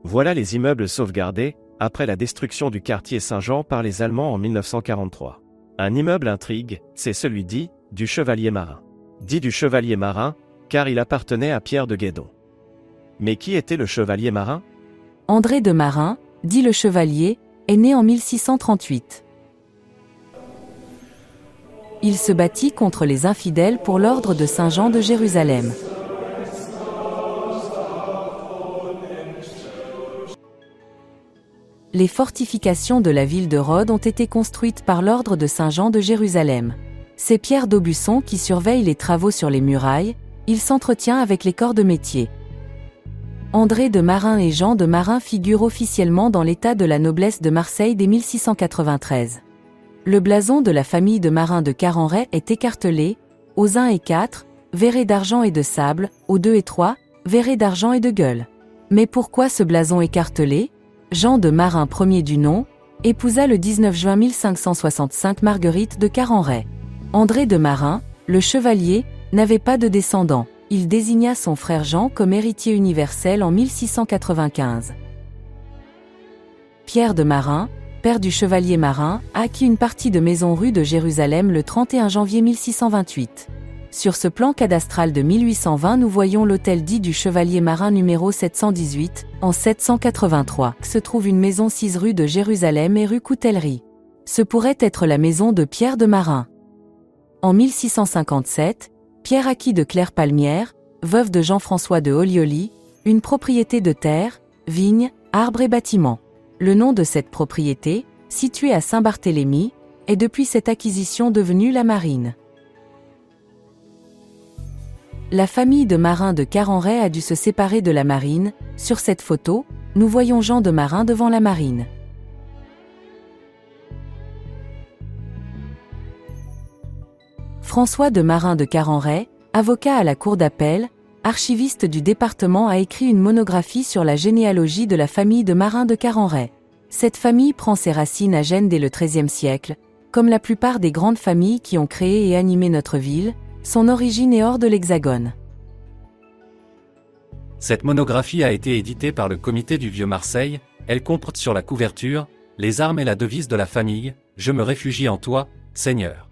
Voilà les immeubles sauvegardés, après la destruction du quartier Saint-Jean par les Allemands en 1943. Un immeuble intrigue, c'est celui dit, du Chevalier Marin. Dit du Chevalier Marin, car il appartenait à Pierre de Guédon. Mais qui était le Chevalier Marin? André de Marin, dit le Chevalier, est né en 1638. Il se battit contre les infidèles pour l'ordre de Saint-Jean de Jérusalem. Les fortifications de la ville de Rhodes ont été construites par l'ordre de Saint-Jean de Jérusalem. C'est Pierre d'Aubusson qui surveille les travaux sur les murailles, il s'entretient avec les corps de métier. André de Marin et Jean de Marin figurent officiellement dans l'état de la noblesse de Marseille dès 1693. Le blason de la famille de Marin de Carenray est écartelé, aux 1 et 4, verrés d'argent et de sable, aux 2 et 3, verrés d'argent et de gueules. Mais pourquoi ce blason écartelé? Jean de Marin Ier du nom, épousa le 19 juin 1565 Marguerite de Carenray. André de Marin, le chevalier, n'avait pas de descendants. Il désigna son frère Jean comme héritier universel en 1695. Pierre de Marin, père du chevalier Marin, a acquis une partie de maison rue de Jérusalem le 31 janvier 1628. Sur ce plan cadastral de 1820 nous voyons l'hôtel dit du chevalier Marin numéro 718, en 783, se trouve une maison 6 rue de Jérusalem et rue Coutellerie. Ce pourrait être la maison de Pierre de Marin. En 1657, Pierre acquit de Claire Palmière, veuve de Jean-François de Olioli, une propriété de terre, vignes, arbres et bâtiments. Le nom de cette propriété, située à Saint-Barthélemy, est depuis cette acquisition devenue la Marine. La famille de Marin de Carenray a dû se séparer de la Marine. Sur cette photo, nous voyons Jean de Marin devant la Marine. François de Marin de Carenray, avocat à la cour d'appel, archiviste du département, a écrit une monographie sur la généalogie de la famille de Marin de Carenray. Cette famille prend ses racines à Gênes dès le XIIIe siècle. Comme la plupart des grandes familles qui ont créé et animé notre ville, son origine est hors de l'Hexagone. Cette monographie a été éditée par le Comité du Vieux-Marseille. Elle comporte sur la couverture les armes et la devise de la famille, « Je me réfugie en toi, Seigneur ».